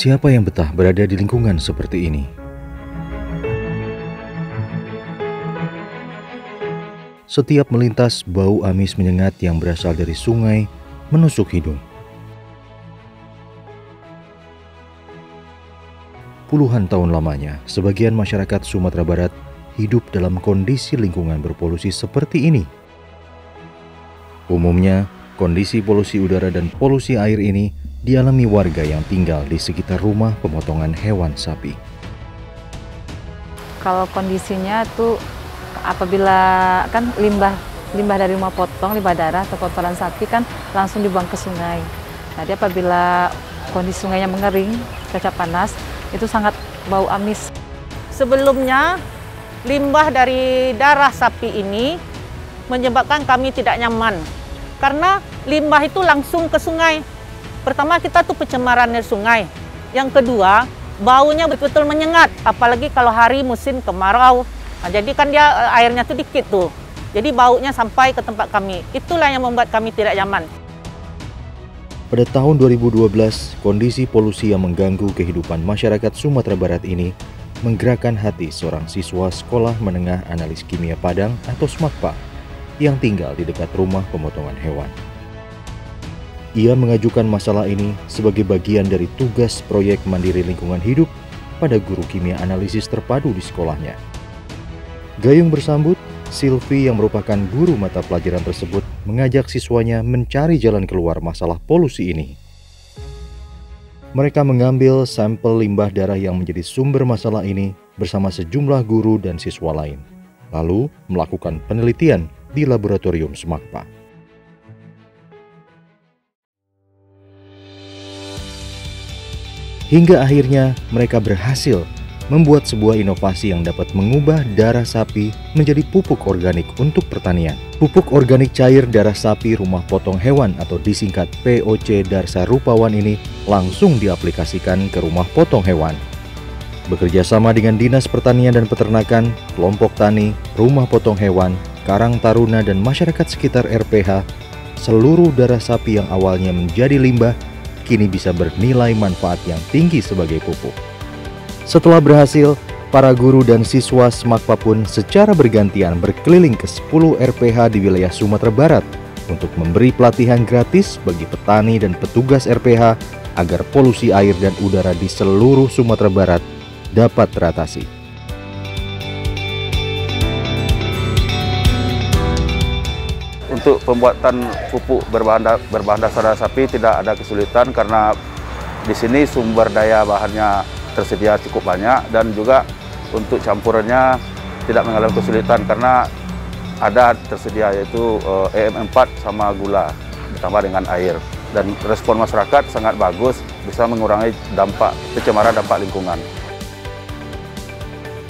Siapa yang betah berada di lingkungan seperti ini? Setiap melintas, bau amis menyengat yang berasal dari sungai menusuk hidung. Puluhan tahun lamanya, sebagian masyarakat Sumatera Barat hidup dalam kondisi lingkungan berpolusi seperti ini. Umumnya, kondisi polusi udara dan polusi air ini dialami warga yang tinggal di sekitar rumah pemotongan hewan sapi. Kalau kondisinya tuh apabila kan limbah dari rumah potong, limbah darah atau kotoran sapi kan langsung dibuang ke sungai. Jadi apabila kondisi sungainya mengering, cuaca panas, itu sangat bau amis. Sebelumnya, limbah dari darah sapi ini menyebabkan kami tidak nyaman. Karena limbah itu langsung ke sungai. Pertama, kita tuh pencemaran dari sungai. Yang kedua, baunya betul-betul menyengat. Apalagi kalau hari musim kemarau. Nah, jadi kan dia airnya tuh dikit tuh. Jadi baunya sampai ke tempat kami. Itulah yang membuat kami tidak nyaman. Pada tahun 2012, kondisi polusi yang mengganggu kehidupan masyarakat Sumatera Barat ini menggerakkan hati seorang siswa Sekolah Menengah Analis Kimia Padang atau SMAKPA yang tinggal di dekat rumah pemotongan hewan. Ia mengajukan masalah ini sebagai bagian dari tugas proyek mandiri lingkungan hidup pada guru kimia analisis terpadu di sekolahnya. Gayung bersambut, Silvi yang merupakan guru mata pelajaran tersebut mengajak siswanya mencari jalan keluar masalah polusi ini. Mereka mengambil sampel limbah darah yang menjadi sumber masalah ini bersama sejumlah guru dan siswa lain, lalu melakukan penelitian di laboratorium SMAKPA. Hingga akhirnya mereka berhasil membuat sebuah inovasi yang dapat mengubah darah sapi menjadi pupuk organik untuk pertanian. Pupuk organik cair darah sapi rumah potong hewan atau disingkat POC Darsa Rupawan ini langsung diaplikasikan ke rumah potong hewan. Bekerja sama dengan Dinas Pertanian dan Peternakan, kelompok tani, rumah potong hewan, Karang Taruna dan masyarakat sekitar RPH, seluruh darah sapi yang awalnya menjadi limbah kini bisa bernilai manfaat yang tinggi sebagai pupuk. Setelah berhasil, para guru dan siswa SMAKPA pun secara bergantian berkeliling ke 10 RPH di wilayah Sumatera Barat untuk memberi pelatihan gratis bagi petani dan petugas RPH agar polusi air dan udara di seluruh Sumatera Barat dapat teratasi. Untuk pembuatan pupuk berbahan dasar darah sapi tidak ada kesulitan karena di sini sumber daya bahannya tersedia cukup banyak dan juga untuk campurannya tidak mengalami kesulitan karena ada tersedia yaitu EM4 sama gula ditambah dengan air, dan respon masyarakat sangat bagus, bisa mengurangi pencemaran dampak lingkungan.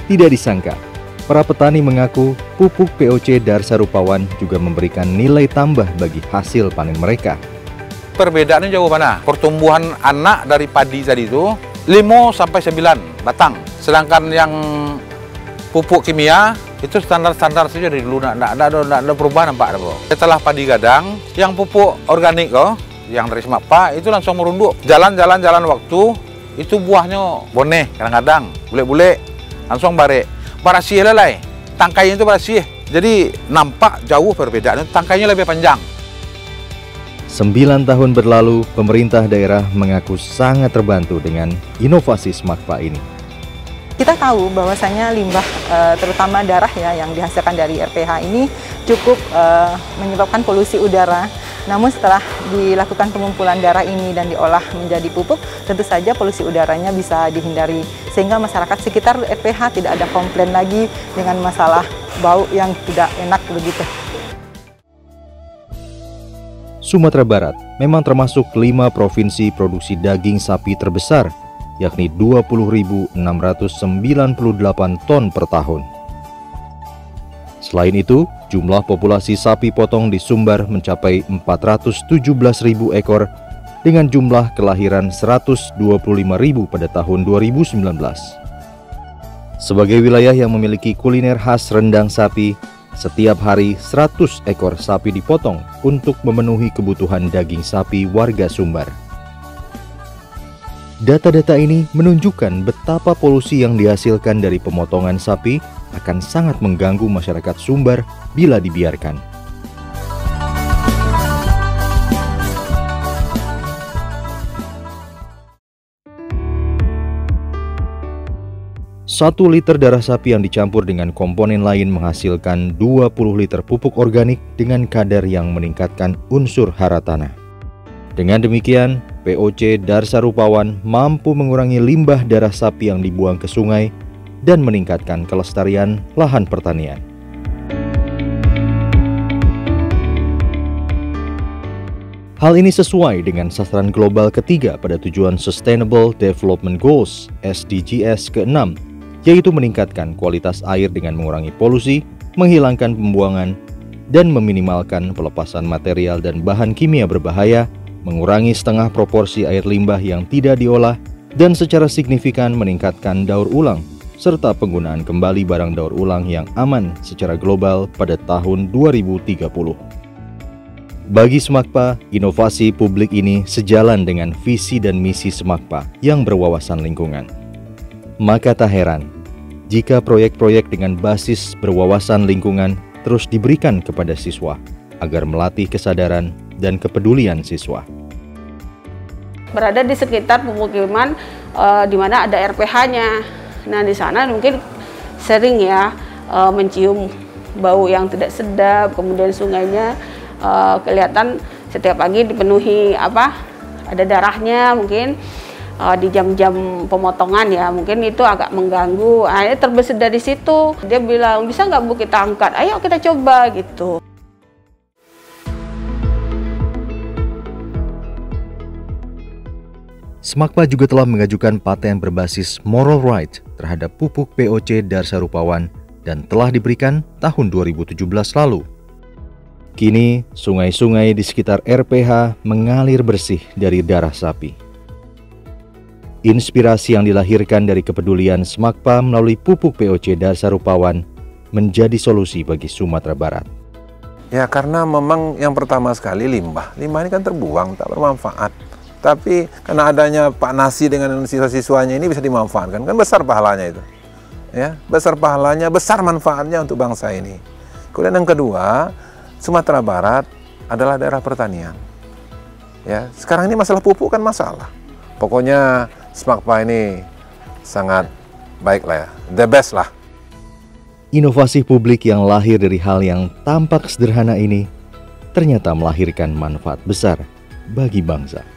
Tidak disangka, para petani mengaku pupuk POC Darsa Rupawan juga memberikan nilai tambah bagi hasil panen mereka. Perbedaannya jauh mana? Pertumbuhan anak dari padi tadi itu 5-9 batang. Sedangkan yang pupuk kimia itu standar-standar saja dari dulu, tidak ada perubahan nampak. Setelah padi gadang, yang pupuk organik yang dari SMAKPA itu langsung merunduk. Jalan waktu itu buahnya boneh, kadang-kadang bule-bule langsung bare. Barasih lelai, tangkainya itu barasih. Jadi nampak jauh perbedaannya, tangkainya lebih panjang. 9 tahun berlalu, pemerintah daerah mengaku sangat terbantu dengan inovasi SMAKPA ini. Kita tahu bahwasanya limbah terutama darah ya yang dihasilkan dari RPH ini cukup menyebabkan polusi udara. Namun setelah dilakukan pengumpulan darah ini dan diolah menjadi pupuk, tentu saja polusi udaranya bisa dihindari. Sehingga masyarakat sekitar RPH tidak ada komplain lagi dengan masalah bau yang tidak enak begitu. Sumatera Barat memang termasuk 5 provinsi produksi daging sapi terbesar, yakni 20.698 ton per tahun. Selain itu, jumlah populasi sapi potong di Sumbar mencapai 417.000 ekor dengan jumlah kelahiran 125.000 pada tahun 2019. Sebagai wilayah yang memiliki kuliner khas rendang sapi, setiap hari 100 ekor sapi dipotong untuk memenuhi kebutuhan daging sapi warga Sumbar. Data-data ini menunjukkan betapa polusi yang dihasilkan dari pemotongan sapi akan sangat mengganggu masyarakat Sumbar bila dibiarkan. Satu liter darah sapi yang dicampur dengan komponen lain menghasilkan 20 liter pupuk organik dengan kadar yang meningkatkan unsur hara tanah. Dengan demikian, POC Darsa Rupawan mampu mengurangi limbah darah sapi yang dibuang ke sungai dan meningkatkan kelestarian lahan pertanian. Hal ini sesuai dengan sasaran global ketiga pada tujuan Sustainable Development Goals (SDGs) ke-6, yaitu meningkatkan kualitas air dengan mengurangi polusi, menghilangkan pembuangan, dan meminimalkan pelepasan material dan bahan kimia berbahaya, mengurangi setengah proporsi air limbah yang tidak diolah, dan secara signifikan meningkatkan daur ulang, serta penggunaan kembali barang daur ulang yang aman secara global pada tahun 2030. Bagi Semakpa, inovasi publik ini sejalan dengan visi dan misi Semakpa yang berwawasan lingkungan. Maka tak heran jika proyek-proyek dengan basis berwawasan lingkungan terus diberikan kepada siswa agar melatih kesadaran dan kepedulian siswa. Berada di sekitar pemukiman di mana ada RPH-nya. Nah, di sana mungkin sering ya mencium bau yang tidak sedap, kemudian sungainya kelihatan setiap pagi dipenuhi ada darahnya mungkin. Di jam-jam pemotongan ya, mungkin itu agak mengganggu. Akhirnya terbesit dari situ. Dia bilang, bisa nggak Bu kita angkat? Ayo kita coba gitu. Semakpa juga telah mengajukan paten berbasis moral right terhadap pupuk POC Darsa Rupawan dan telah diberikan tahun 2017 lalu. Kini, sungai-sungai di sekitar RPH mengalir bersih dari darah sapi. Inspirasi yang dilahirkan dari kepedulian Semakpa melalui pupuk POC Darsa Rupawan menjadi solusi bagi Sumatera Barat. Ya, karena memang yang pertama sekali limbah. Limbah ini kan terbuang, tak bermanfaat. Tapi karena adanya Pak Nasi dengan siswa-siswanya ini bisa dimanfaatkan. Kan besar pahalanya itu. Ya, besar pahalanya, besar manfaatnya untuk bangsa ini. Kemudian yang kedua, Sumatera Barat adalah daerah pertanian. Ya, sekarang ini masalah pupuk kan masalah. Pokoknya Semakpa ini sangat baik lah ya, the best lah. Inovasi publik yang lahir dari hal yang tampak sederhana ini ternyata melahirkan manfaat besar bagi bangsa.